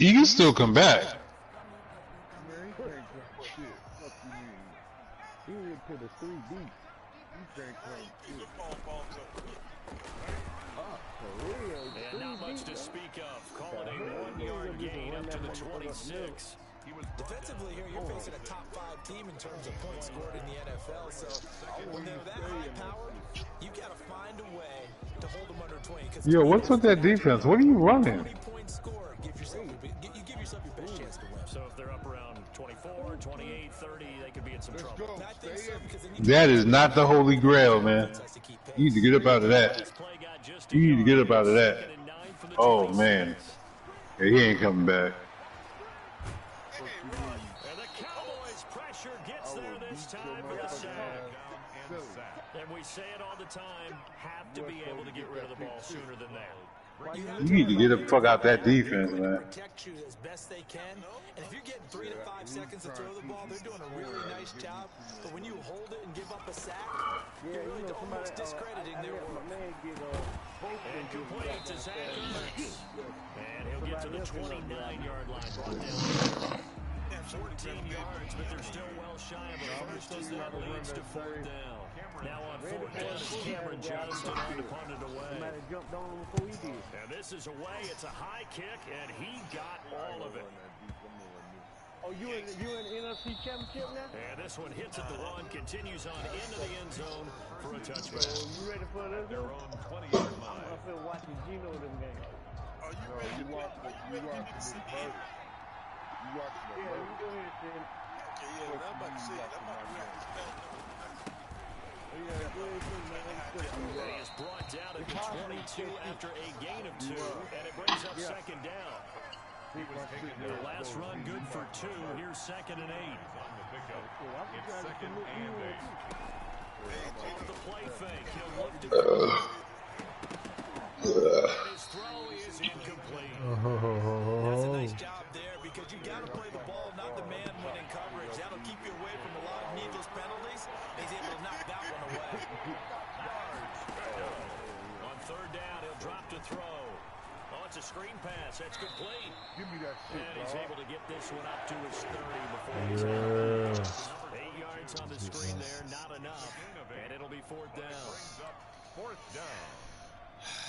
He can still come back. Man, he can't come shit. What you mean? He went to the 3D. He can't come shit. For real? And not much to speak of. Call it a 1-yard gain up to the 26. Defensively here, you're facing a top 5 team in terms of points scored in the NFL. So when they're that high powered, you got to find a way to hold them under 20. Yo, what's with that defense? What are you running? 20-point score, you give yourself your best chance to win. So if they're up around 24, 28, 30, they could be in some trouble. That is not the Holy Grail, man. You need to get up out of that. You need to get up out of that. Oh, man. Yeah, he ain't coming back. And the Cowboys' pressure gets there this time for the sack. And we say it all the time, have to be able to get rid of the ball sooner than that. You need to get the fuck out that defense, man. Protect you as best they can. And if you're getting 3 to 5 seconds to throw the ball, they're doing a really nice job. But when you hold it and give up a sack, you're really almost discrediting their work. And complete to Zach Ertz. And he'll get to the 29-yard line. Brought down 14 yards, but they're still well shy of a first as that leads to 4th down. Now on 4th down is Cameron Johnston on to punt it away. And this is away. It's a high kick, and he got all of it. Oh, you in NFC Championship now? And this one hits at the run, continues on into the end zone for a touchback. You ready for this? Their own 20-yard line. I'm still watching Gino them games. Are you ready? You watching it first. You watching it first. You go ahead, Tim. Yeah, I'm about to say it. I'm about to react. He is brought down at the 22 after a gain of 2, and it brings up 2nd down. The last run good for 2. Here's 2nd and 8. It's 2nd and 8. Off the play fake, he'll look to go. His throw is incomplete. That's a nice job there because you got to play the ball, not the man when in coverage. That'll keep you away from a lot of needless penalties. He's able to knock that one away. On 3rd down, he'll drop to throw. Oh, it's a screen pass. That's complete. Give me that shit, And he's bro. able to get this one up to his 30 before he's out. 8 yards on the screen there, not enough. And it'll be 4th down. 4th down.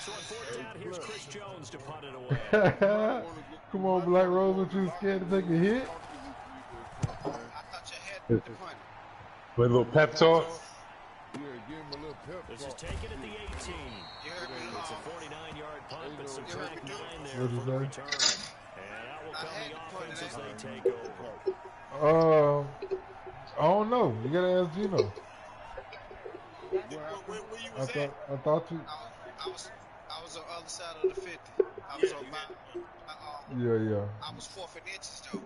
So on 4th down, here's Chris Jones to punt it away. Come on, Black Rose, aren't you scared to take a hit? I thought you had the punt. With a little pep talk. Yeah, give him a little pep This is talk. taken at the 18. You heard me. It's a 49-yard punt, but subtract 9 there What is for the that? return. And out will come the offense as they take over. I don't know. You gotta ask Gino. Where you was at? I thought you. I was on the other side of the 50. I was on my Yeah. I was 4th and inches though.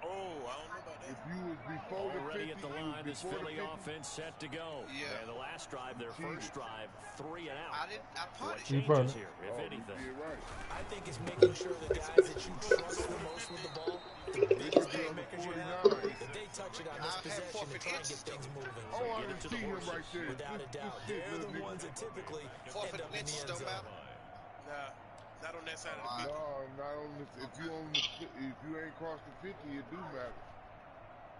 Oh, I don't know about that. If you was before the 50, Already at the line, this Philly offense set to go. Yeah. And the last drive, their first drive, 3 and out. I What punted. You changes punted. here, if anything? you're right. I think it's making sure the guys that you trust the most with the ball, the biggest playmakers you have, that they touch it on this possession to try and get things moving. Oh, I Get it can to see the him horses. right there. Without a doubt, they're the ones that typically 4th end and up in the inches end don't zone. matter. Nah, not on that side of the No, field. not on the, if you ain't crossed the 50, it do matter.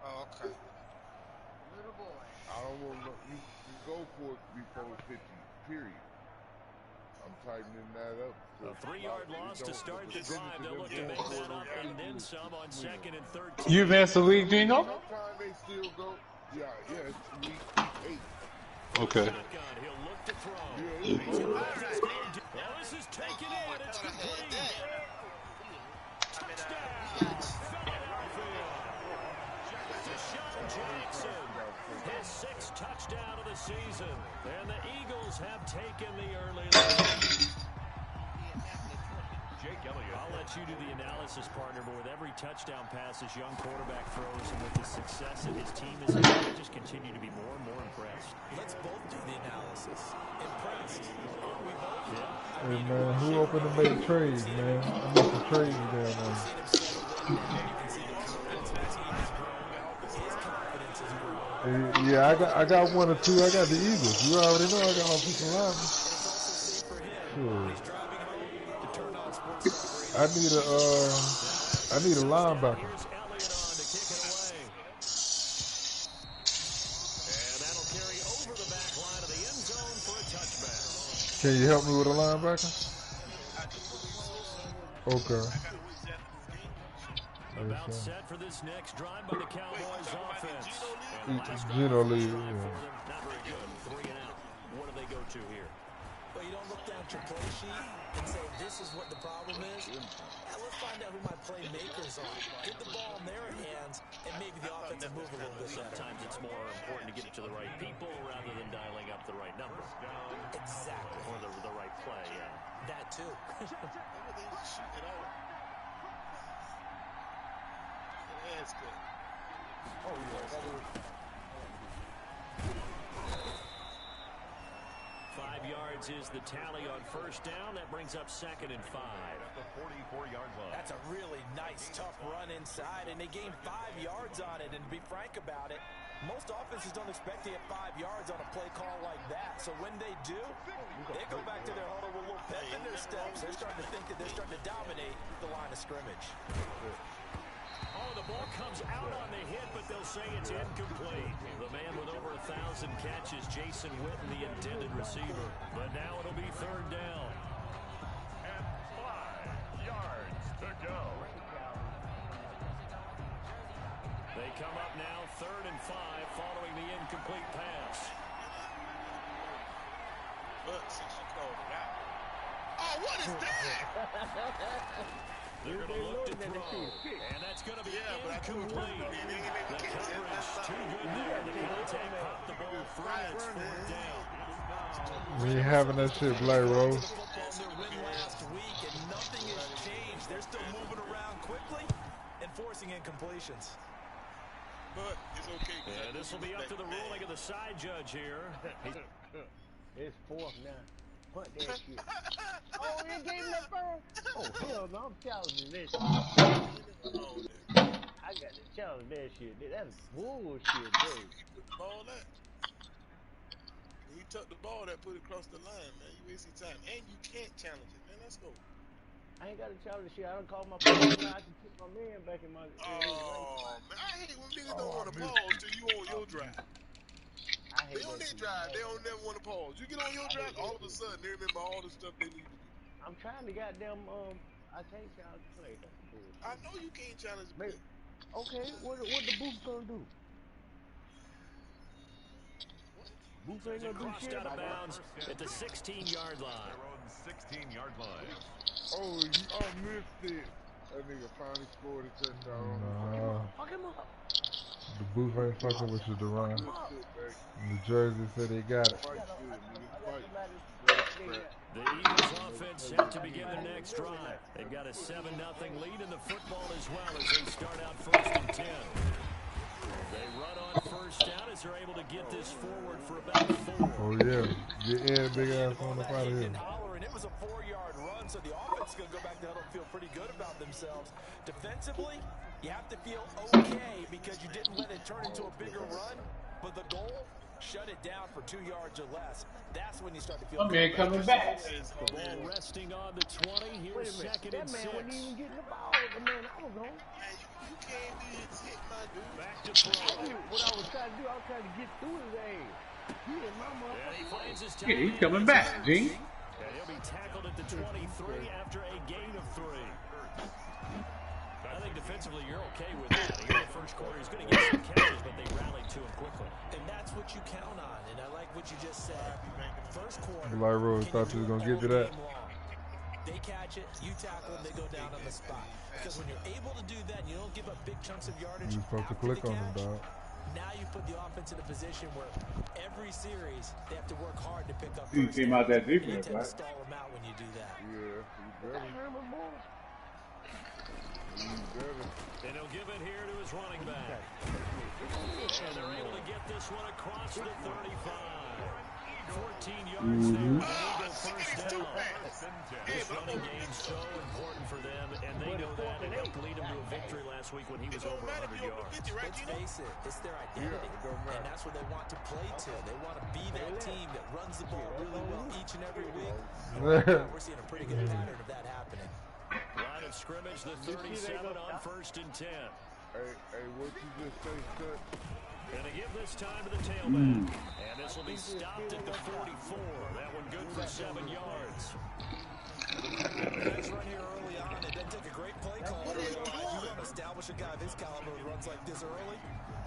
Oh, okay. I don't want to you go for it before 50, period. I'm tightening that up. A 3-yard loss to start the drive. They'll look to make that up and then some on 2nd and 13. You advanced the league, Gino? Sometimes they still go. Yeah, it's week 8. Okay. Shotgun, he'll look to throw. Yeah, Well, this is taken in. It's complete. Touchdown, Philadelphia. Deshaun Jackson, his 6th touchdown of the season. And the Eagles have taken the early lead. Jake Elliott. I'll let you do the analysis, partner, but with every touchdown pass this young quarterback throws and with the success that his team has had, I just continue to be more and more impressed. Let's both do the analysis. Impressed. Aren't we both? Yeah. Hey man, who opened to make trades, man? I must have traded down there. Yeah, I got 1 or 2. I got the Eagles. You already know I got my offensive lineman. Sure. I need a I need a linebacker. Here's Elliott on to kick it away. And that'll carry over the back line of the end zone for a touchback. Can you help me with a linebacker? I can believe so, son. Okay. I gotta wait till after this game. About set for this next drive by the Cowboys offense. Geno And last Geno drive Lee, for yeah. them, not very good. 3 and out. What do they go to here? Well, you don't look down at your play sheet and say, this is what the problem is. Now let's find out who my playmakers are. Get the ball in their hands, and maybe the offense will move a little bit better. Sometimes it's more important to get it to the right people rather than dialing up the right number. Exactly. Or the right play, yeah. That too. That's good. 5 yards is the tally on first down. That brings up 2nd and 5. At the 44-yard line. That's a really nice, tough run inside, and they gained 5 yards on it. And to be frank about it, most offenses don't expect to get 5 yards on a play call like that. So when they do, they go back to their huddle with a little pep in their steps. They're starting to think that they're starting to dominate the line of scrimmage. Oh, the ball comes out on the hit, but they'll say it's incomplete. The man with over 1,000 catches, Jason Witten, the intended receiver. But now it'll be 3rd down. And 5 yards to go. They come up now 3rd and 5 following the incomplete pass. But since you called it out. Oh, what is that? They're going to look to throw, and that's going to be incomplete. The coverage too good there. The contact popped the ball free. It's 4th down. We ain't having that shit, Black Rose. Football in their win last week, and nothing has changed. They're still moving around quickly and forcing incompletions. But it's okay. And this will be up to the ruling of the side judge here. It's 4th now. Punt that shit. Oh, they gave him that first? Oh, hell no, I'm challenging that shit. I got to challenge that shit. That's bullshit, dude. You put the ball there. When you tuck the ball that put it across the line, man, you wasting time. And you can't challenge it, man. Let's go. I ain't got to challenge shit. I done called my phone. I can put my man back in my... Oh, man, I hate when niggas don't want to pause till you on your drive. They on their drive, they don't never want to pause. You get on your drive, all of a sudden they remember all the stuff they need to do. I'm trying to goddamn, I can't challenge the play. That's bullshit. I know you can't challenge the play. Okay, what the booth gonna do? Booth ain't gonna do Crossed shit. out of bounds at the 16-yard line. Their own 16-yard line. Oh, you missed it. That nigga finally scored a touchdown. Fuck him up. The booth ain't fucking with you, Duran. New Jersey said they got it. The Eagles offense set to begin their next drive. They've got a 7-0 lead in the football as well as they start out 1st and 10. They run on first down as they're able to get this forward for about 4. Oh yeah, get in, big ass on up out of here. And it was a 4-yard run, so the offense is going to go back to huddle and feel pretty good about themselves. Defensively, you have to feel okay because you didn't let it turn into a bigger run, but the goal, shut it down for 2 yards or less. That's when you start to feel good. Man coming back. The ball resting on the 20. Here's 2nd and 6. That man wasn't even getting the ball. The man I was on. You can't be hit, my dude. Back to throw. What I was trying to do, I was trying to get through his ass. He hit my motherfucker. And he finds his Yeah, he's coming back, Gene. And he'll be tackled at the 23 after a gain of 3. I think defensively you're okay with that. Here in the first quarter, he's going to get some catches, but they rallied to him quickly. And that's what you count on. And I like what you just said. First quarter. Black Rose thought you was gonna get to that. They catch it, you tackle them, they go down on the spot. Because when you're able to do that, and you don't give up big chunks of yardage. You supposed to click on them, dog. Now you put the offense in a position where every series they have to work hard to pick up. You came out that deep, You tend right? to stall them out when you do that. Yeah, you better. You better. And he'll give it here to his running back. And they're able to get this one across the 35. 14 yards there. An Eagle first down. This running game's so important for them, and they know that. It helped lead them to a victory last week when he was over 100 yards. Let's face it, it's their identity, and that's what they want to play to. They want to be that team that runs the ball really well each and every week. We're seeing a pretty good pattern of that happening. Line of scrimmage, the 37 on 1st and 10. Hey, what you just say, Cut? Going to give this time to the tailback. And this will be stopped at the 44. That one good for 7 yards. Nice run here early on. It doesn't take a great play call. You want to establish a guy of his caliber who runs like this early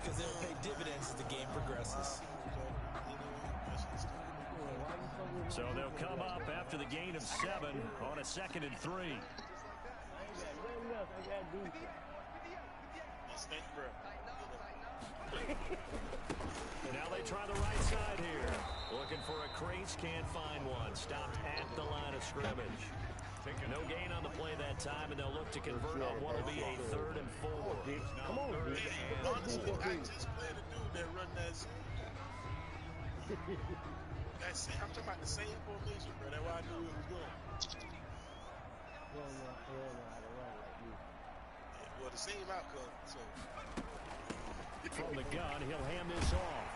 because it'll pay dividends as the game progresses. So they'll come up after the gain of 7 on a 2nd and 3. Now they try the right side here. Looking for a crease, can't find one. Stopped at the line of scrimmage. No gain on the play that time, and they'll look to convert on what will be a 3rd and 4. Come on, dude. Honestly, I just played a dude that run that. I'm talking about the same formation, bro. That's why I knew it was going. Well, the same outcome. So. From the gun, he'll hand this off.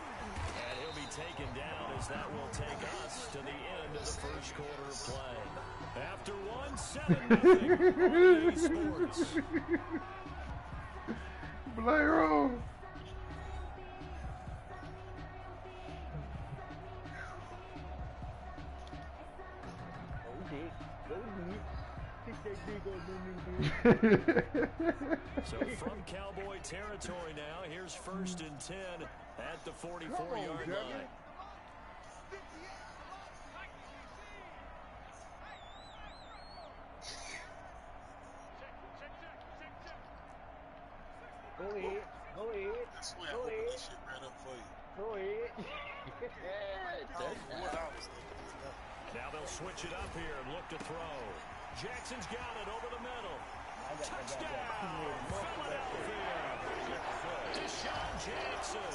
And he'll be taken down as that will take us to the end of the first quarter of play. After 1-7 on Sports. Blairo. So from Cowboy territory now, here's 1st and 10 at the 44-yard line. Go ahead. That's why I hope that shit ran up for you. Go ahead. Now they'll switch it up here and look to throw. Jackson's got it over the middle. Touchdown, Philadelphia. Deshaun Jackson.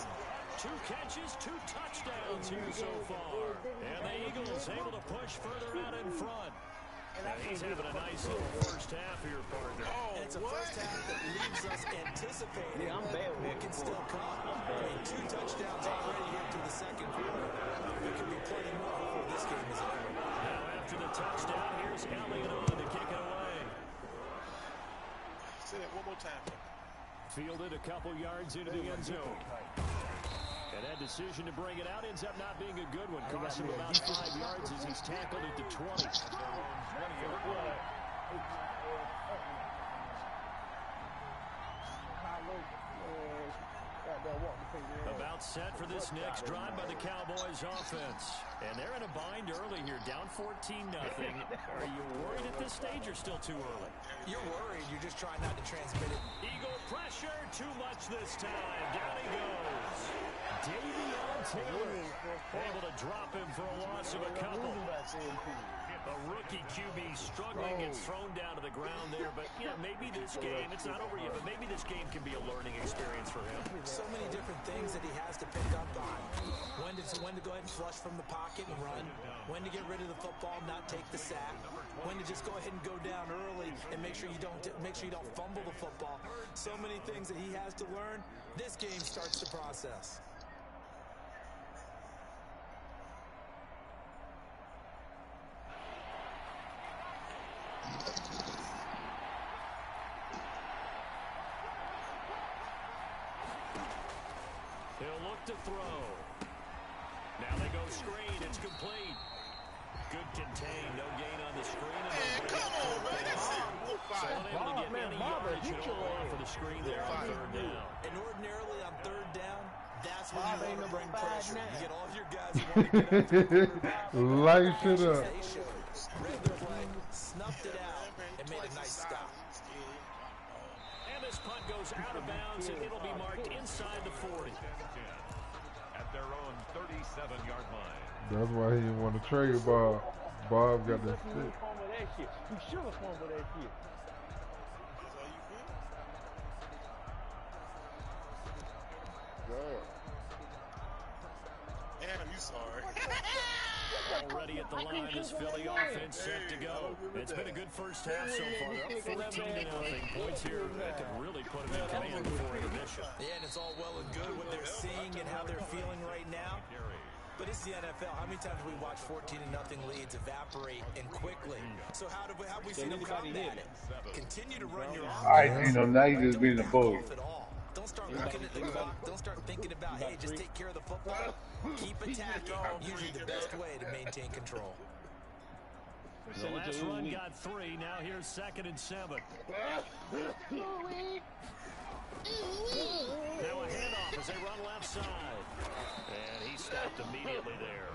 2 catches, 2 touchdowns here so far. And the Eagles able to push further out in front. And he's having a nice little first half here, partner. And it's a first half that leaves us anticipating what can still come. I mean, 2 touchdowns already here to the second quarter. There could be plenty more before this game is over. Now after the touchdown, here's Elliott on to kick it away. Say that one more time. Fielded a couple yards into the end zone. And that decision to bring it out ends up not being a good one. Cost him about 5 yards as he's tackled at the 20. About set for this next drive by the Cowboys offense. And they're in a bind early here, down 14-0. Are you worried at this stage or still too early? You're worried. You're just trying not to transmit it. Eagle pressure, too much this time. Down he goes. Davion Taylor able to drop him for a loss of a couple. A rookie QB struggling and thrown down to the ground there. But, yeah, maybe this game, it's not over yet, but maybe this game can be a learning experience for him. So many different things that he has to pick up on. When to go ahead and flush from the pocket and run. When to get rid of the football, not take the sack. When to just go ahead and go down early and make sure you don't fumble the football. So many things that he has to learn. This game starts the process. He'll look to throw. Now they go screen. It's complete. Good contain. No gain on the screen. Man, come on, man. That's it. So unable to get any yardage at all off of the screen there on 3rd down. And ordinarily on 3rd down, that's when you want to bring pressure. You get all of your guys who want to get after the quarterback. Light shit up. Read the play, snuffed it out, and made a nice stop. And this punt goes out of bounds, and it'll be marked inside the 40. At their own 37-yard line. That's why he didn't want to trade Bob. Bob got that shit. You should have fumbled that shit. Damn, you sorry. Already at the line, this Philly offense set to go. It's been a good first half so far. They're up 14-0. Points here that could really put them in command before intermission. Yeah, and it's all well and good what they're seeing and how they're feeling right now. But it's the NFL. How many times have we watched 14-0 leads evaporate and quickly? So how do we see them combat it? Continue to run your All right, offense. Gino, now you just being a bully. At all. Don't start looking at the clock. Don't start thinking about, hey, just take care of the football. Keep attacking. Usually the best way to maintain control. The last run got 3. Now here's 2nd and 7. Now a handoff as they run left side. And he stopped immediately there.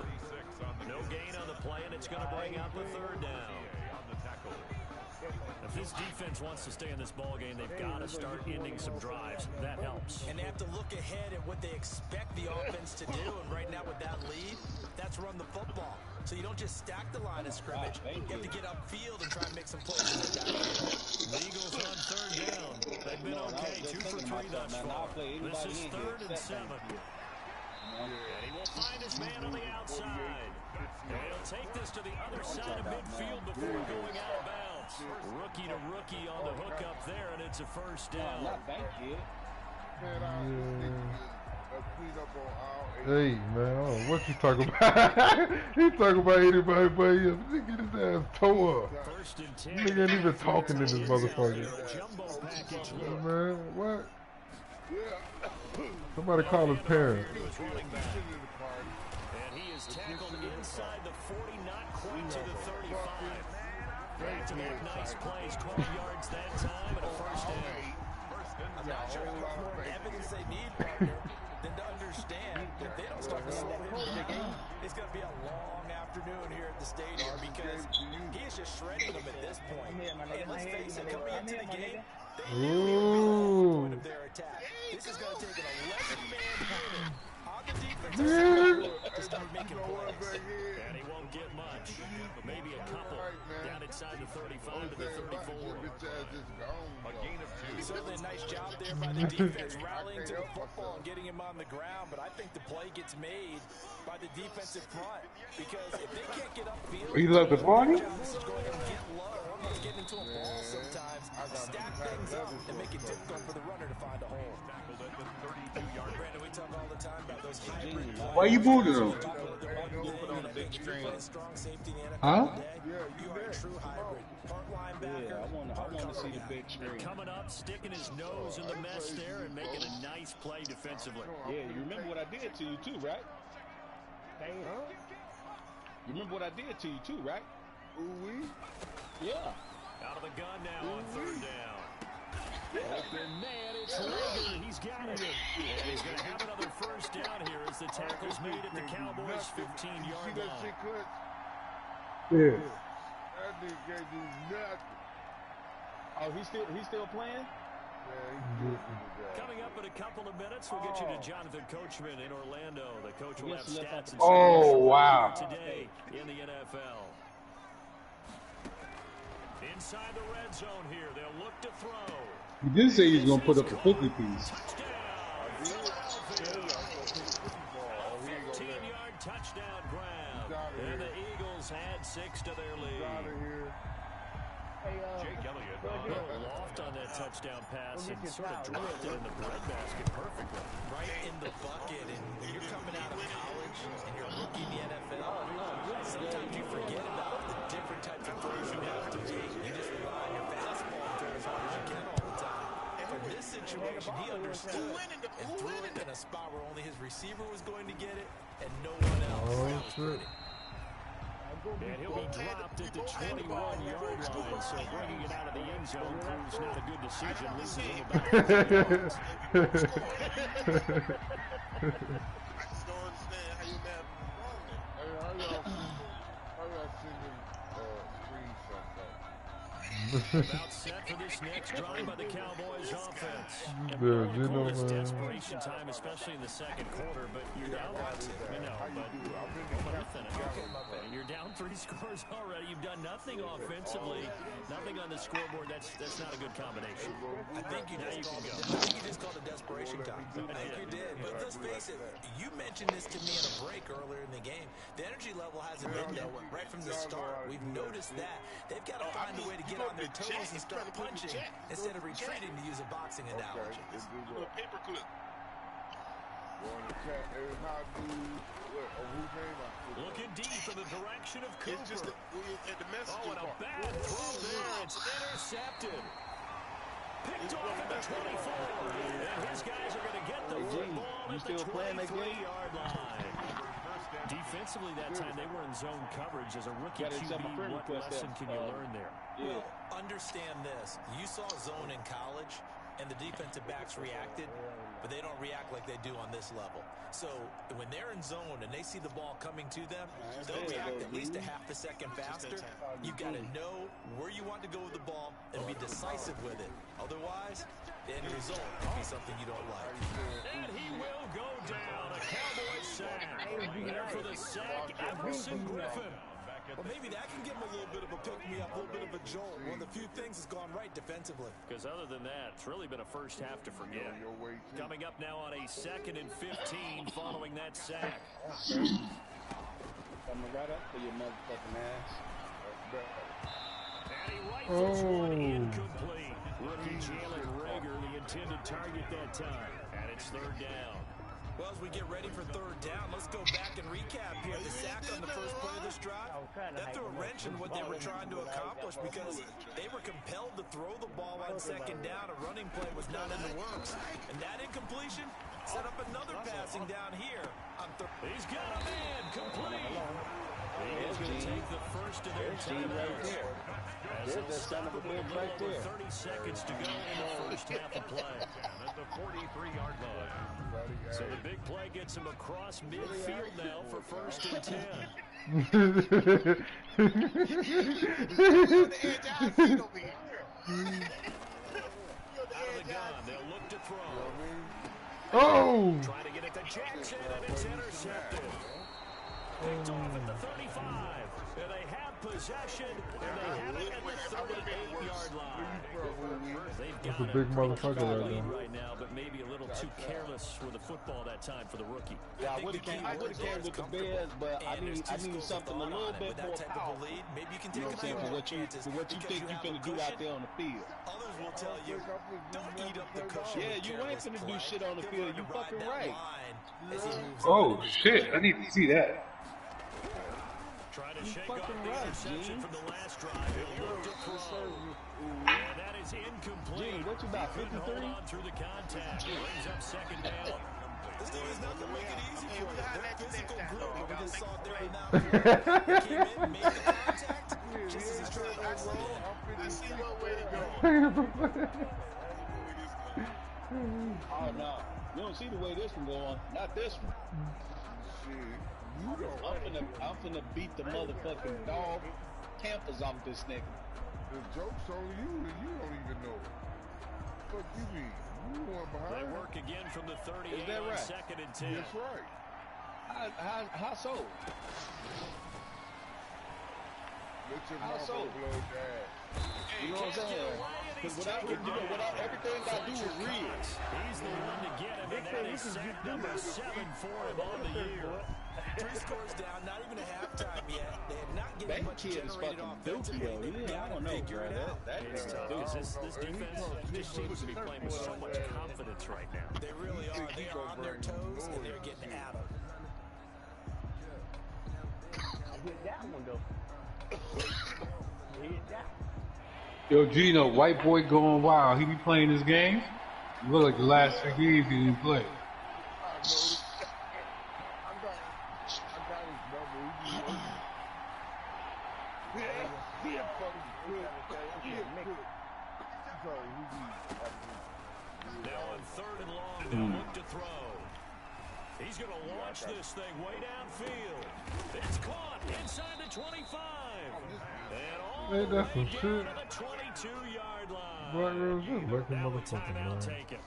No gain on the play, and it's going to bring out the 3rd down. If this defense wants to stay in this ball game, they've got to start ending some drives. That helps. And they have to look ahead at what they expect the offense to do. And right now with that lead, that's run the football. So you don't just stack the line of scrimmage. You have to get upfield and try and make some plays in the backfield. The Eagles on 3rd down. They've been okay, 2 for 3 thus far. This is 3rd and 7. And he will find his man on the outside. And he'll take this to the other side of midfield before going out of bounds. Rookie to rookie on the hook up there, and it's a 1st down. Hey, man, I don't know what you talking about. He talking about anybody but him. Nigga, get his ass tore up. Nigga ain't even talking to this motherfucker. Yeah, man, what? Somebody call his parents. And he is tackled inside the 40, not quite to the 35. Back-to-back nice plays, 12 yards that time, and a 1st down. I'm not sure how much more evidence they need, partner, than to understand that they don't start to step in big, it's going to be a long afternoon here at the stadium because he is just shredding them at this point. And let's face it, coming into the game, they knew he would be the focal point of their attack. This is going to take an 11-man unit on the defensive side to start making plays. And he won't get much, but maybe a couple down inside the 35 to the 34. A gain of 2. Certainly a nice job there by the defense rallying to the football and getting him on the ground, but I think the play gets made by the defensive front because if they can't get upfield, You love the party? this is going to get low, almost getting into a ball sometimes, stack things up and make it difficult for the runner to find a hole. Brandon, we talk all the time about those hybrid plays. Why you booting them? Strong safety in the NFL Huh? today, you are a true hybrid. Part linebacker, I want to see the big screen. Coming up, sticking his nose in the mess there and making a nice play defensively. Yeah, you remember what I did to you too, right? You remember what I did to you too, right? Yeah. Out of the gun now on 3rd down. Open man, it's Lager. He's got it. And he's going to have another 1st down here as the tackle's made at the Cowboys' 15-yard line. Yeah. That nigga can't do nothing. Oh, he's still playing? Coming up in a couple of minutes, we'll get you to Jonathan Coachman in Orlando. The coach will have stats and Oh, wow. today in the NFL. Inside the red zone here, they'll look to throw. He did say he was going to put up a 50 piece. 15-yard touchdown grab. And the Eagles had 6 to their lead. Jake Elliott. A little loft on that touchdown pass and sort of dropped it in the breadbasket perfectly. right in the bucket. And when you're coming out of college and you're a rookie in the NFL, sometimes you forget about the different types of throws you have to make. You just rely on your fastball and throw as hard as you can all the time. And for this situation, he understood and threw it in a spot where only his receiver was going to get it and no one else. Oh, shit. And he'll be dropped at the 21-yard line, so bringing it out of the end zone proves not a good decision. Loses him about 5 yards. I just don't understand how you mad wrong there. Hey, how y'all sending screenshots up? About set for this next drive by the Cowboys offense. And Yeah, we you call know, this man. desperation time, especially in the second quarter, but you're down and you're down 3 scores already. You've done nothing offensively, nothing on the scoreboard. That's not a good combination. I think you just called it desperation time. I think you did. But let's face it, you mentioned this to me in a break earlier in the game. The energy level hasn't been there right from the start. We've noticed that. They've got to find a way to get on their toes and start punching instead of retreating, to use a boxing analogy. Paperclip. Looking deep in the direction of Cooper. It's just at the message. Oh, and a bad throw there. It's intercepted. Picked off at the 24. And his guys are going to get the football at the 23-yard line. Defensively that time, they were in zone coverage. As a rookie QB, what lesson can you learn there? Well, understand this. You saw zone in college, and the defensive backs reacted, but they don't react like they do on this level. So when they're in zone and they see the ball coming to them, they'll react at least a half a second faster. You've got to know where you want to go with the ball and be decisive with it. Otherwise, the end result could be something you don't like. And he will go down. A Cowboy sack. There for the sack, Everson Griffin. Well, maybe that can give him a little bit of a pick-me-up, a little bit of a jolt. One of the few things that's gone right defensively. Because other than that, it's really been a first half to forget. Coming up now on a 2nd and 15 following that sack. Coming right up for your motherfucking ass. And he rifles one incomplete. Rookie Jalen Reagor, the intended target that time. And it's 3rd down. Well, as we get ready for 3rd down, let's go back and recap here. The sack on the first play of this drive, that threw a wrench in what they were trying to accomplish because they were compelled to throw the ball on 2nd down. A running play was not in the works. And that incompletion set up another passing down here on 3rd. He's got a man complete. He is going to take the first of their timeouts. As they'll stop it with a little over 30 seconds to go in the first half of play. At the 43-yard line. So the big play gets him across midfield now for 1st and 10. Out of the gun, they'll look to throw. Oh! Trying to get it to Jackson, and it's intercepted. Picked off at the 35. And they have possession, and they have it at the 38-yard line. They've got a big motherfucker right now, but maybe a little too careless with the football that time for the rookie. Yeah, I would have came with the Bears, but I need something a little bit more powerful. Maybe you can take for what you think you're going to do out there on the field. Others will tell you, don't eat up the cushion. Yeah, you ain't going to do shit on the field. You fucking right. Oh, shit. I need to see that. Trying to shake off the interception from the last drive. He'll look to throw. And that is incomplete. Gee, what you about, 53? Hold on through the contact. Brings up 2nd down. This team is not going to make it easy for you. They're a physical group. We just saw it there now. He came in, made the contact. Just as he's trying to roll. I see one way to go. Oh, no. You don't see the way this one going. Not this one. I'm finna beat the motherfucking dog tampers off this nigga. The joke's on you and you don't even know it. What you mean? You one behind. They work again from the 38 on right? 2nd and 10. That's right. How so? Let your How mama so? blow dad. You know what I'm saying? Because everything I do is real. He's the one to get him, and that is sack number 7 for him on the year. 3 scores down, not even a halftime yet. They have not getting much kid is generated fucking offensively. dookie, though. They've I got to don't know, figure it bro. out. It's tough because this defense just seems to be playing with so much confidence right now. They really are. They are on their toes, and they're getting at them. I hit that one, though. I hit that. Yo, Gino, white boy going wild. He be playing this game? It look like the last 6 games he didn't play. Now on 3rd and long, they'll look to throw. He's going to launch this thing way downfield. It's caught inside the 25. And all the way down to the 22-yard line. Black Rose is lucky Now a motherfucker, timeout man. taken.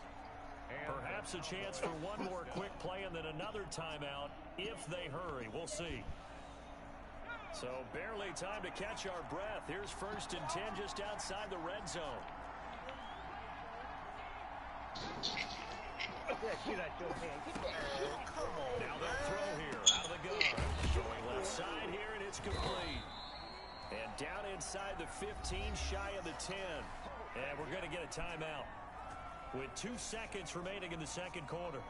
Perhaps a chance for one more quick play and then another timeout if they hurry. We'll see. So barely time to catch our breath. Here's 1st and 10 just outside the red zone. Now they'll throw here out of the gun. Showing left side here, and it's complete. And down inside the 15, shy of the 10. And we're going to get a timeout with 2 seconds remaining in the 2nd quarter.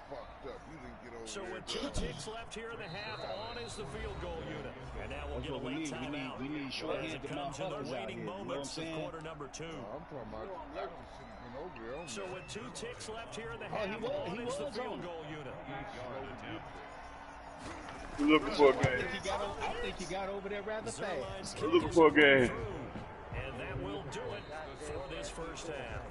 fucked up. You didn't get over So there. with 2 ticks left here in the half, on is the field goal unit. And now we'll get a late timeout. We need as it comes in the waning moments of quarter number 2. I'm talking about I just should have been over there. So with 2 ticks left here in the half, on is the field goal unit. We're looking for a game. I think he got over there rather fast. We're looking for a game. And that will do it for this first half.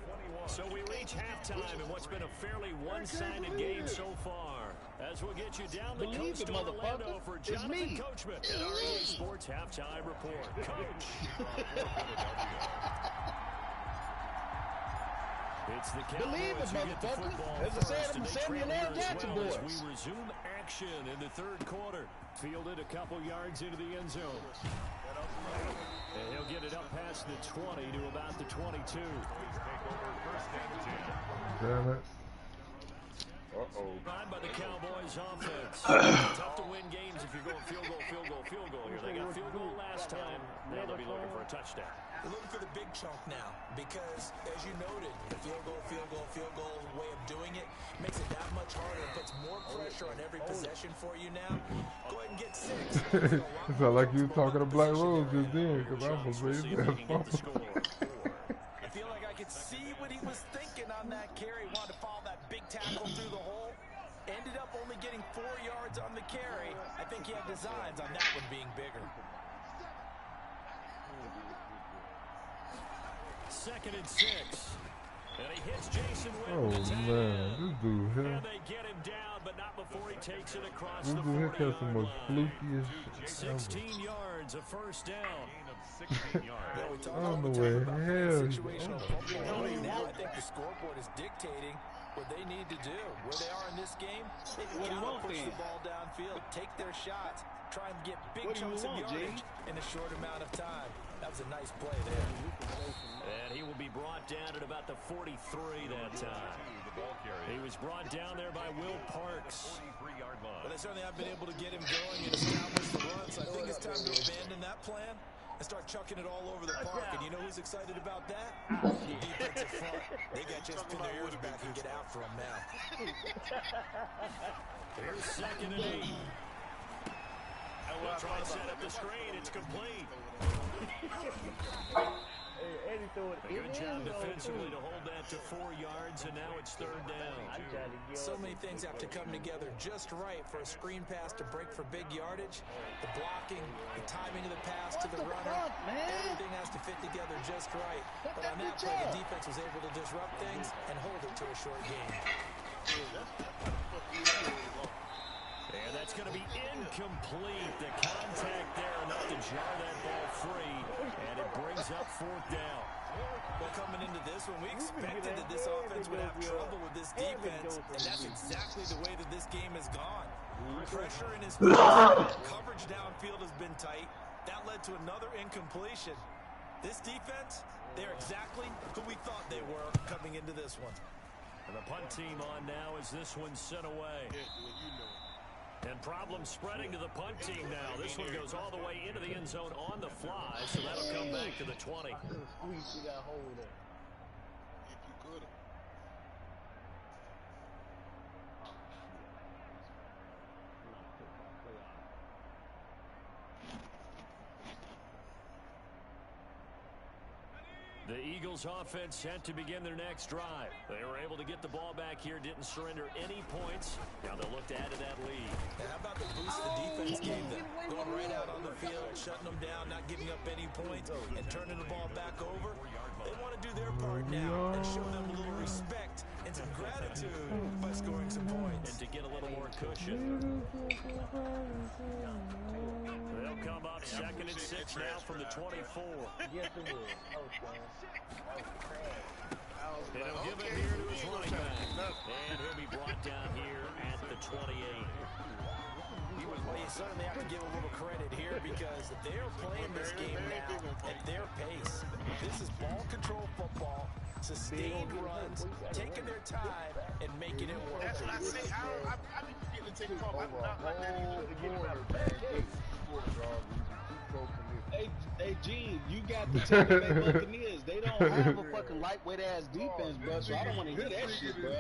So we reach halftime in what's been a fairly one-sided game so far. As we'll get you down the coast to Orlando for Jonathan Coachman and our EA Sports Halftime Report. Coach. It's the Cowboys who get the football first, and they trail here as well as we resume action in the third quarter. Fielded a couple yards into the end zone. And he'll get it up past the 20 to about the 22. Damn it. Run by the Cowboys offense. Tough to win games if you're going field goal here. They got field goal last time. Now they'll be looking for a touchdown. We're looking for the big chunk now because, as you noted, the field goal way of doing it makes it that much harder and puts more pressure on every possession for you now. Go ahead and get 6. It's not like you were talking to Black Rose just then, because I was ready to I feel like I could see what he was thinking on that carry. Wanted to follow that big tackle through the hole. Ended up only getting 4 yards on the carry. I think he had designs on that one being bigger. 2nd and 6. And he hits Jason Witten. Oh, man. This dude here. And they get him down, but not before he takes it across This the dude here 40-yard got some most line. flukiest shit 16 yards, a first down. I don't know where the hell he's going. Now I think the scoreboard is dictating what they need to do. Where they are in this game, they can push the ball downfield, take their shots, try and get big chunks of yardage in a short amount of time. That was a nice play there. And he will be brought down at about the 43 that time. He was brought down there by Will Parks. But they certainly have been able to get him going and establish the run, so I think it's time to abandon that plan and start chucking it all over the park. And you know who's excited about that? The defensive front. They got just pin their ears back and get after him now. Here's 2nd and 8. We'll try and set up the screen. It's complete. A good job defensively to hold that to 4 yards, and now it's 3rd down. So many things have to come together just right for a screen pass to break for big yardage. The blocking, the timing of the pass to the runner, everything has to fit together just right. But on that play, the defense was able to disrupt things and hold it to a short game. And that's going to be incomplete. The contact there enough to jar that ball free, and it brings up 4th down. Well, coming into this one, we expected that this offense would have trouble with this defense, and that's exactly the way that this game has gone. Pressure in his face, coverage downfield has been tight. That led to another incompletion. This defense, they're exactly who we thought they were coming into this one. And the punt team on now as this one's sent away. And problems spreading to the punt team now. This one goes all the way into the end zone on the fly, so that'll come back to the 20. If you could have. The Eagles offense set to begin their next drive. They were able to get the ball back here, didn't surrender any points. Now they'll look to add to that lead. And how about the boost the defense gave them? Going right out on the field, shutting them down, not giving up any points, and turning the ball back over. They want to do their part now and show them a little respect and some gratitude by scoring some points. And to get a little more cushion. They'll come up 2nd and 6 now from the 24. Yes, it will. And he'll give it here to his running back. And he'll be brought down here at the 28. Well, you certainly have to give a little credit here because they're playing this game now at their pace. This is ball control football, sustained runs, taking their time, and making it work. That's what I say. I be forgetting to take a call. I'm not like that either. Hey, Gene, you got the Tampa Bay Buccaneers. they don't have a fucking lightweight ass defense, bro. So I don't want to hear that shit, bro.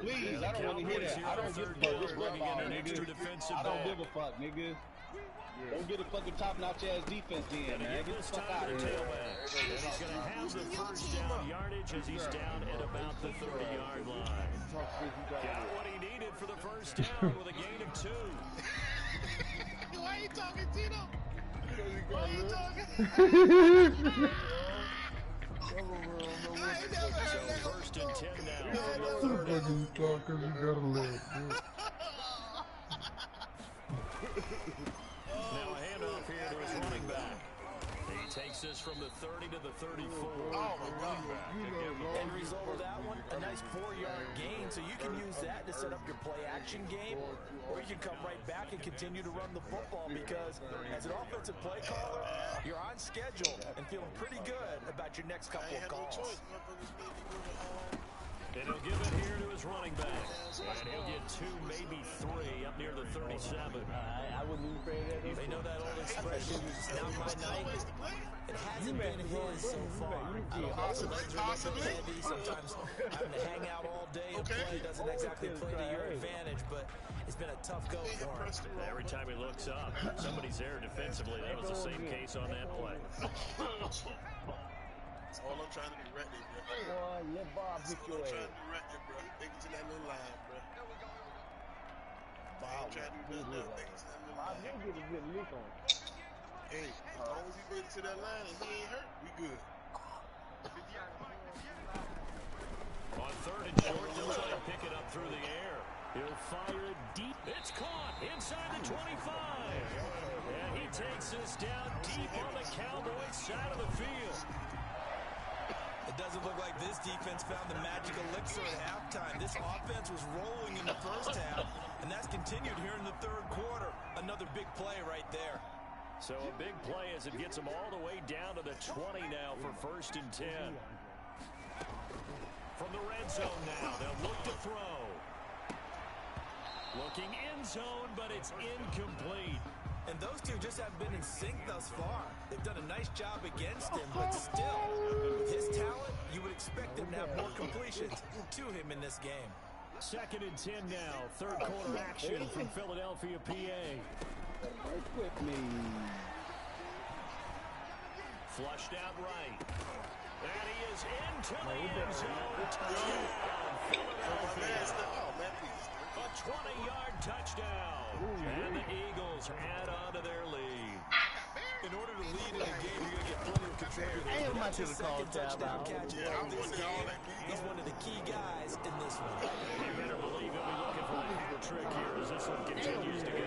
Please, I don't want to hear that. I don't give a fuck this football, nigga. I don't give a fuck, nigga. Don't get a fucking top-notch ass defense in, man. Get the fuck out of here. And he's going to have the first down yardage as he's down at about the 30-yard line. Got what he needed for the first down with a gain of 2. Why are you talking, Tito? Why are you talking? So first and 10 now. Fucking talk 'cause you got a leg. Now a handoff here to his running back. He takes this from the 30 to the 34. Oh, my God. End result of that one, a nice 4-yard gain, so you can use that to set up your play-action game, or you can come right back and continue to run the football because as an offensive play caller, you're on schedule and feeling pretty good about your next couple of calls. And he'll give it here to his running back. And he'll get 2, maybe 3 up near the 37. I wouldn't even pray that. They know that old expression, it's not my night. It hasn't been his so far. Sometimes having to hang out all day and play doesn't exactly play to your advantage, but it's been a tough go for him. Every time he looks up, somebody's there defensively. That was the same case on that play. That's all I'm trying to do right there, bro. Boy, let Bob hit your That's all I'm ass. trying to do right there, bro. Take it to that little line, bro. Bob trying to do that, take it to that little Bob, line. you get a good lick on. Hey, as long as he made it to that line and he ain't hurt, we good. On 3rd and short, they'll try to pick it up through the air. He'll fire it deep. It's caught inside the 25. And he takes this down deep on the Cowboys side of the field. It doesn't look like this defense found the magic elixir at halftime. This offense was rolling in the first half, and that's continued here in the 3rd quarter. Another big play right there. So a big play as it gets them all the way down to the 20 now for 1st and 10. From the red zone now, they'll look to throw. Looking in zone, but it's incomplete. And those two just haven't been in sync thus far. They've done a nice job against him, but still, with his talent, you would expect him to have more completions to him in this game. 2nd and 10 now. 3rd quarter action from Philadelphia, PA. Quickly. Flushed out right. And he is into the end zone. Touchdown, Philadelphia. A 20-yard touchdown. And the Eagles add on to their lead. In order to lead in a game, you're going to get plenty of contributors. That's his second touchdown catch of this game. He's one of the key guys in this one. You better believe he'll be looking for a hat trick here as this one continues to go.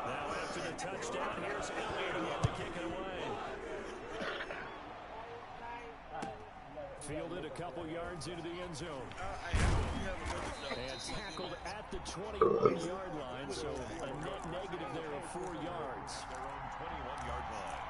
Now after the touchdown, here's Elliott again to kick it away. Fielded a couple yards into the end zone. And tackled at the 21-yard line, so a net negative there of 4 yards. Their own 21-yard line.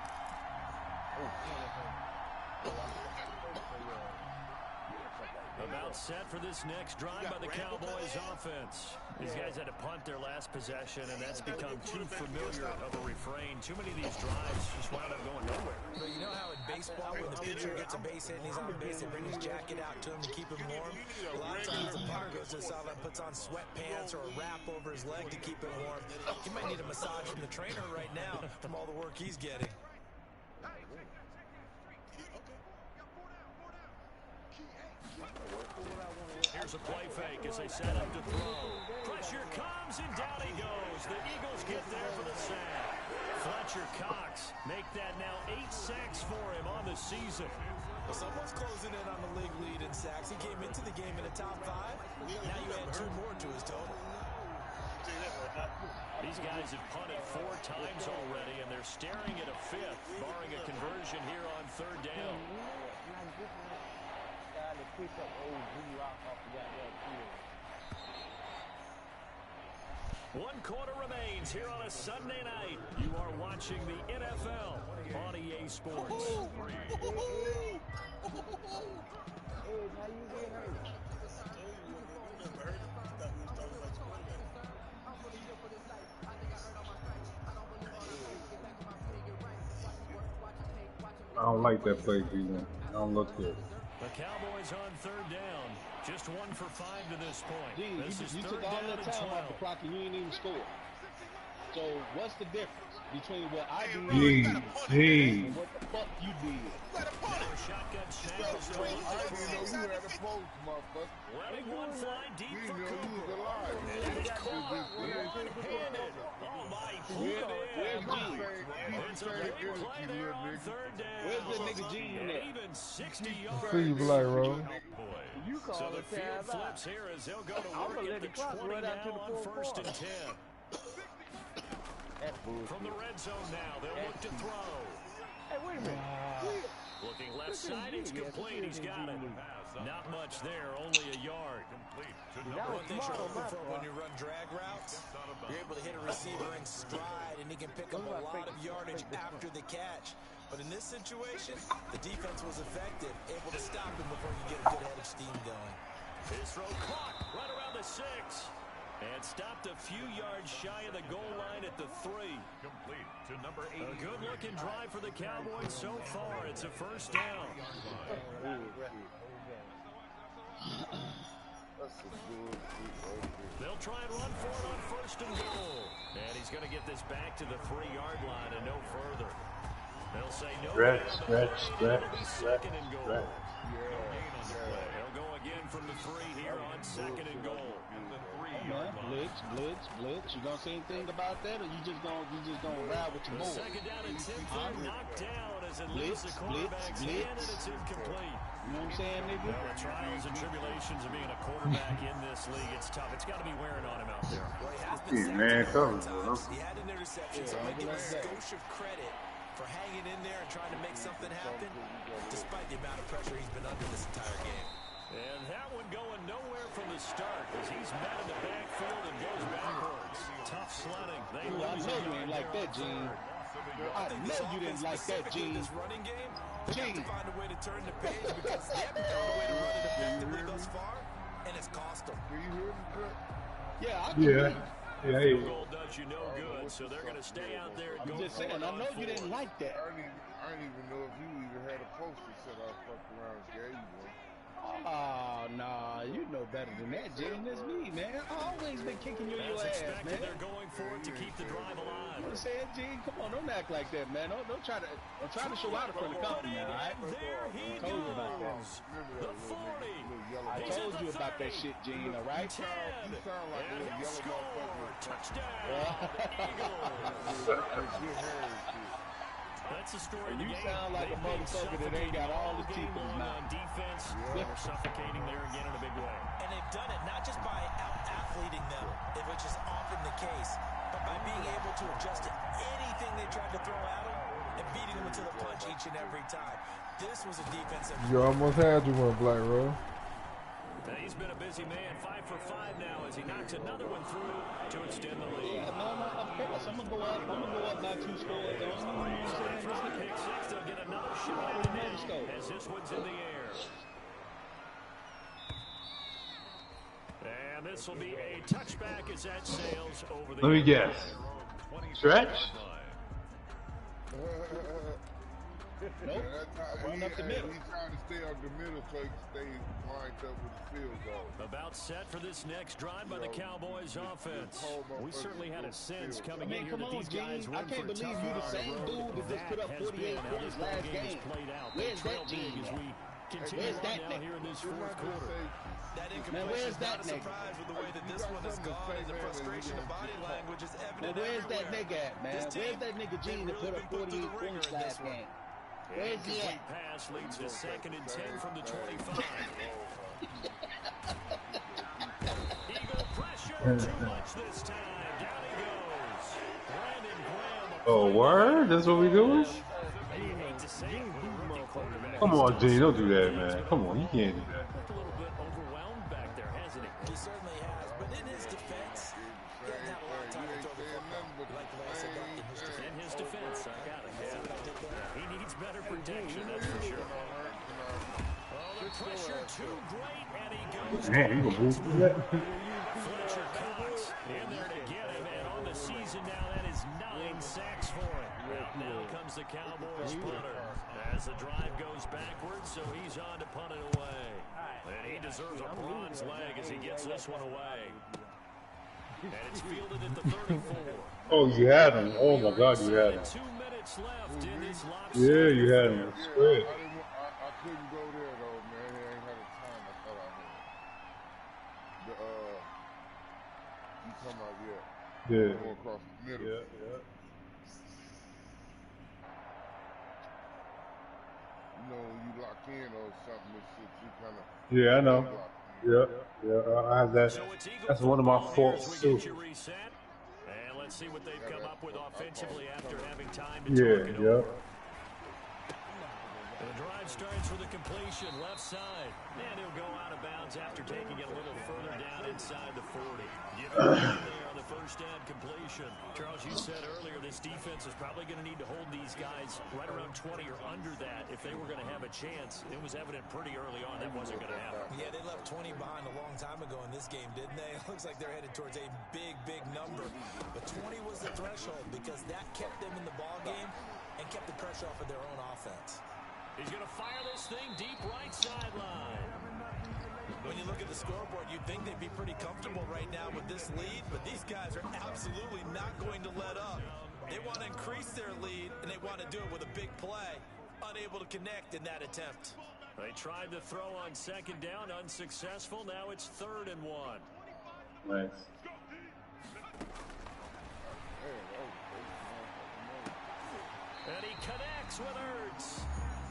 About set for this next drive by the Cowboys offense. These guys had to punt their last possession, and that's become too familiar of a refrain. Too many of these drives just wound up going nowhere. But you know how in baseball, when the pitcher gets a base hit and he's on base, they bring his jacket out to him to keep him warm? A lot of times the punter goes to the sideline, puts on sweatpants or a wrap over his leg to keep him warm. He might need a massage from the trainer right now from all the work he's getting. Here's a play fake as they set up to throw. Pressure comes and down he goes. The Eagles get there for the sack. Fletcher Cox make that now 8 sacks for him on the season. Well, someone's closing in on the league lead in sacks. He came into the game in the top 5. Now you add 2 more to his total. These guys have punted 4 times already, and they're staring at a 5th, barring a conversion here on 3rd down. Pick up old Jimmy Rock off the goddamn field. 1 quarter remains here on a Sunday night. You are watching the NFL on EA Sports. Hey, now you get hurt. I don't like that play, G-Man. I don't look good. The Cowboys on third down. Just 1 for 5 to this point. Gee, you took all that time off the clock and you ain't even score. So what's the difference between what I did and what the fuck you did? Shotgun snap. I didn't know you had a post, motherfucker. Letting one fly deep You for know you Cooper. was alive. It's caught. One-handed. Oh, my goodness. It's a big play there on third down. Where's the nigga G in there? Even 60 yards. See you, Black Rose. You call So the it field time out. flips here as they'll go to I'm work gonna at let the the clock 20 run out to now the on fourth first and quarter. 10. From the red zone now, they'll look to throw. Hey, wait a minute. Looking left side, it's complete. He's got it. Not much there, only a yard. That was One thing you're smart on looking my for when part. you run drag routes, you're able to hit a receiver in stride, and he can pick up a lot of yardage after the catch. But in this situation, the defense was effective, able to stop him before you get a good head of steam going. His throw caught right around the 6. And stopped a few yards shy of the goal line at the 3. Complete to number 8. A good-looking drive for the Cowboys so far. It's a first down. They'll try and run for it on first and goal. And he's going to get this back to the 3-yard line and no further. They'll say no. Second and goal. They'll go again from the 3 here on second and goal. Blitz. You gonna say anything about that, or you just gonna ride with your boy? Second down and 10 knocked down as it leaves the quarterback's hand and it's incomplete. You know what I'm saying, nigga? Well, the trials and tribulations of being a quarterback in this league, it's tough. It's got to be wearing on him out there. Well, he has been sacked he had an interception, so I'm going to give a skosh of credit for hanging in there and trying to make something happen, despite the amount of pressure he's been under this entire game. And that one going nowhere from the start as he's met in the backfield and goes backwards. Tough sledding. They I know you ain't like that, Gene. I know you didn't like that, Gene. This running game, they have to find a way to turn the page because they haven't found a way to run it effectively thus far, and it's cost them. Can you hear me, Chris? Yeah, I can. Yeah, Field goal does you no good, so they're going to stay out there and I'm go just saying, I know you didn't like that. I didn't even know if you even had a poster set I fucked around and gave you one. Oh, nah, you know better than that, Gene. That's me, man. I always been kicking you in your ass, man. They're going for it to keep the drive alive. You know what I'm saying, Gene? Come on, don't act like that, man. Don't try to show out in front of the company, man, all right? There he I told you about that. The 40. I told you about that shit, Gene, all right? 10. You sound like a And little he'll yellow score. motherfucker. Touchdown. That's the story of the You game. sound like a motherfucker that ain't got all the teeth in his mouth. On defense, they're suffocating there again in a big way. And they've done it not just by out-athleting them, which is often the case, but by being able to adjust to anything they tried to throw at them and beating them to the punch each and every time. This was a defensive. You almost had you one, Black Rose. He's been a busy man, 5 for 5 now as he knocks another one through to extend the lead. Yeah, no, of course. I'm gonna go up by 2 scores. You know what I'm saying? Pick 6, they'll get another shot at it as this one's in the air. And this will be a touchback as that sails over the. Let me guess. Stretch? Nope. Run up the middle. He's trying to stay up the middle so he can stay lined up with the field goal. About set for this next drive by the Cowboys offense. We certainly had a sense coming in here that these guys were I can't believe you the same dude that just put up 48 points last game. Where's that Gene? Where's that nigga? Here in this fourth quarter. That Man, where's incompletion is that not a nigga? surprise with the way that this one has gone, and the frustration of body language is Now evident where's that everywhere. nigga at, man? Where's that nigga Gene that put up 48 points last game? Where's he at? Pass leads to second and 10 from the 25. Eagle pressure, too much this time. Down he goes. Brandon Graham. Oh, word? That's what we doing? Come on, G, don't do that, man. Come on, you can't do that. A little bit overwhelmed back there, hasn't he? He certainly has, but in his defense, he hasn't had a lot of time to throw the football. Like the way I said, in his defense. I got it. He needs better protection, that's for sure. Oh, the pressure too great, and he goes. Man, you gonna move through that? Fletcher Cox in there to get him, and on the season now, that is 9 9 sacks for it. Now comes the Cowboys punter as the drive goes backwards, so he's on to punt it away. And he deserves a bronze leg as he gets this one away. And it's fielded at the 34. Oh, you had him. Oh, my God, you had him. 2 minutes left in this lopsided. Yeah, you had him. I couldn't go there, though, man. He ain't had a time. I thought I had. You talking about, Yeah. Going across the middle. Yeah. You know, when you lock in or something, this shit, you kind of. Yeah, I know. Yeah. I have that. That's one of my faults, too. And let's see what they've come up with offensively after having time to talk it over. The drive starts with a completion left side. And he'll go out of bounds after taking it a little further down inside the 40. There on the first down completion. Charles, you said earlier this defense is probably going to need to hold these guys right around 20 or under that if they were going to have a chance. It was evident pretty early on that wasn't going to happen. Yeah, they left 20 behind a long time ago in this game, didn't they? It looks like they're headed towards a big number. But 20 was the threshold because that kept them in the ball game and kept the pressure off of their own offense. He's going to fire this thing deep right sideline. When you look at the scoreboard, you'd think they'd be pretty comfortable right now with this lead, but these guys are absolutely not going to let up. They want to increase their lead, and they want to do it with a big play. Unable to connect in that attempt. They tried to throw on second down, unsuccessful. Now it's 3rd and 1. Nice. And he connects with Ertz.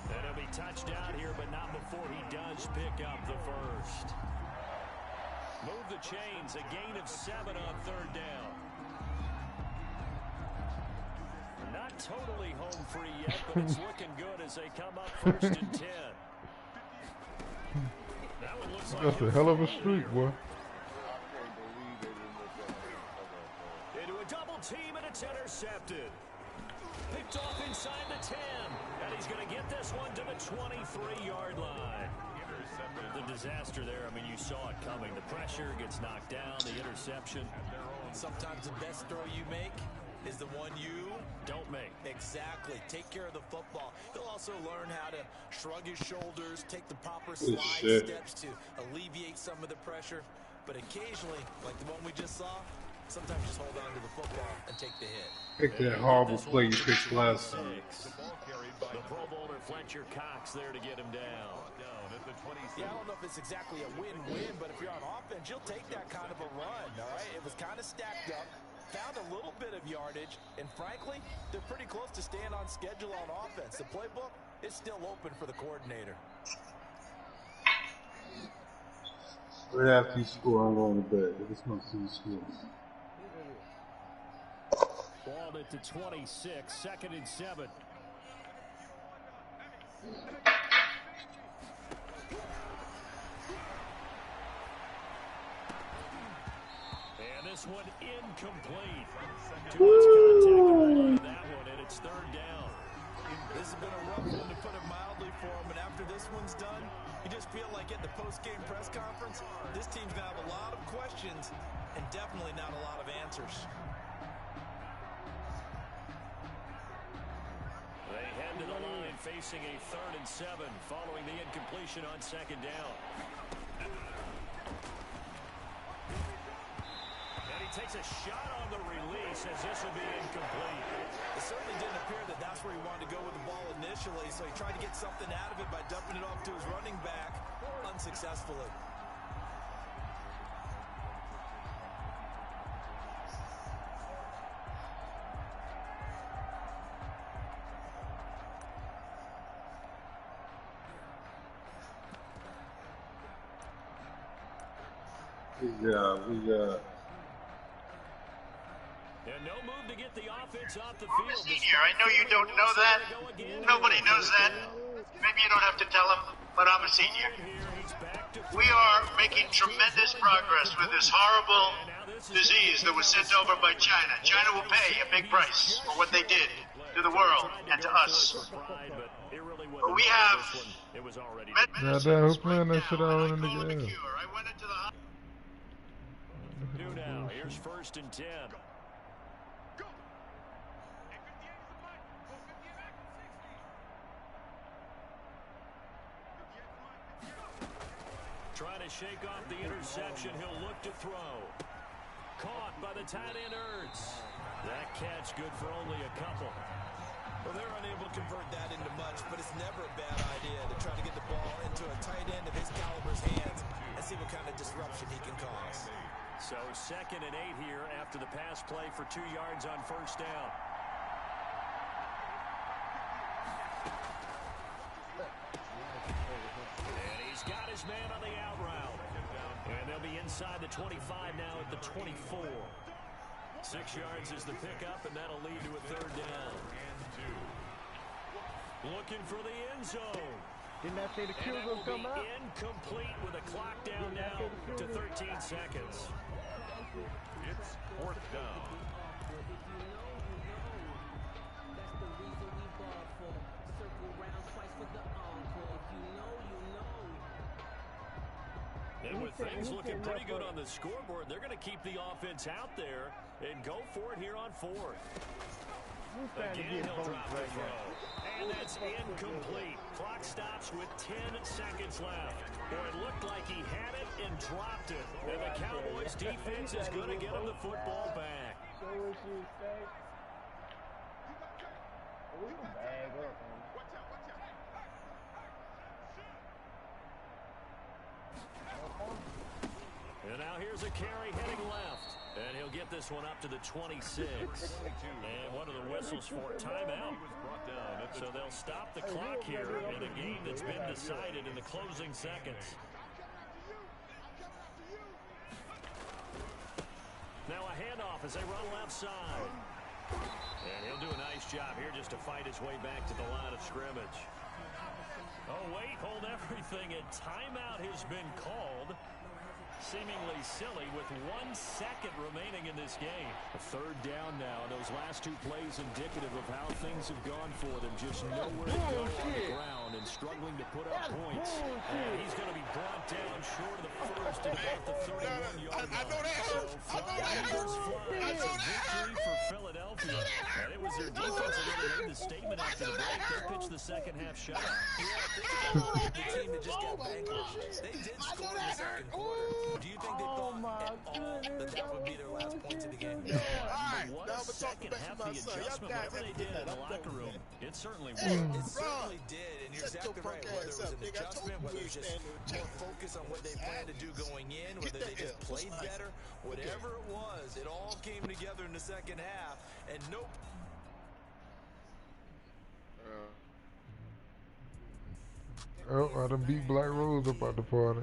And he'll be touched out here, but not before he does pick up the first. Move the chains, a gain of 7 on 3rd down. Not totally home free yet, but it's looking good as they come up 1st and 10. That one looks like that's a hell of a streak, boy. Into a double team, and it's intercepted. Picked off inside the 10, and he's going to get this one to the 23-yard line. The disaster there, I mean, you saw it coming. The pressure gets knocked down, the interception. Sometimes the best throw you make is the one you don't make. Exactly. Take care of the football. He'll also learn how to shrug his shoulders, take the proper slide steps to alleviate some of the pressure. But occasionally, like the one we just saw, sometimes just hold on to the football and take the hit. Pick that horrible play you picked last time. The Pro Bowler Fletcher Cox there to get him down. Yeah, I don't know if it's exactly a win-win, but if you're on offense, you'll take that kind of a run, all right? It was kind of stacked up, found a little bit of yardage, and frankly, they're pretty close to staying on schedule on offense. The playbook is still open for the coordinator. Right after you score, I'm going to bed. I just want to see you score. Ball at the 26, 2nd and 7. And this one incomplete. Too much contact on that one, and it's 3rd down. This has been a rough one, to put it mildly, for him, and after this one's done, you just feel like at the post-game press conference, this team's going to have a lot of questions and definitely not a lot of answers. They head to the line facing a 3rd and 7 following the incompletion on 2nd down. And he takes a shot on the release as this will be incomplete. It certainly didn't appear that that's where he wanted to go with the ball initially, so he tried to get something out of it by dumping it off to his running back unsuccessfully. And no move to get the offense off the field. Senior, I know you don't know that. Nobody knows that. Maybe you don't have to tell him, but I'm a senior. We are making tremendous progress with this horrible disease that was sent over by China. China will pay a big price for what they did to the world and to us. But we have goddamn, who's playing that shit out in the game? New now. Here's 1st and 10. shake off the interception. He'll look to throw. Caught by the tight end, Ertz. That catch good for only a couple. Well, they're unable to convert that into much, but it's never a bad idea to try to get the ball into a tight end of his caliber's hands and see what kind of disruption he can cause. So 2nd and 8 here after the pass play for 2 yards on first down. And he's got his man on the out route. And they'll be inside the 25 now at the 24. 6 yards is the pickup, and that'll lead to a 3rd down. Looking for the end zone. Didn't I say the kill will come out? Incomplete with a clock down now to 13 seconds. It's 4th down. And with things looking pretty good on the scoreboard, they're going to keep the offense out there and go for it here on 4th. Again, he'll drop the throw. And that's incomplete. Clock stops with 10 seconds left. Boy, it looked like he had it and dropped it. And the Cowboys defense is going to get him the football back. And now here's a carry heading left. And he'll get this one up to the 26. And one of the whistles for timeout. So they'll stop the clock here in a game that's been decided in the closing seconds. Now a handoff as they run left side. And he'll do a nice job here just to fight his way back to the line of scrimmage. Oh, wait, hold everything. And timeout has been called. Seemingly silly with 1 second remaining in this game. A 3rd down now. Those last 2 plays indicative of how things have gone for them. Just nowhere to go on the ground and struggling to put up points. And he's going to be brought down short of the first at about the 31-yard line. I know that hurt. I know that hurt. I know that hurt. Victory for Philadelphia. And it was their defense that really made the statement after the break. They pitched the second half shot. The team that just got vanquished. They did score in the second quarter. Do you think they thought at all that would be their last points of the game? No. Alright, What now a I'm talking second back half to my the son. Y'all adjustment, guys whatever they have to did do in the that. locker room, it certainly It worked. certainly did, and you're exactly right. Whether it was an adjustment, whether it was just more focus on what they planned to do going in, whether they just played better, whatever it was, it all came together in the second half, and nope. Oh, I done beat Black Rose up at the party.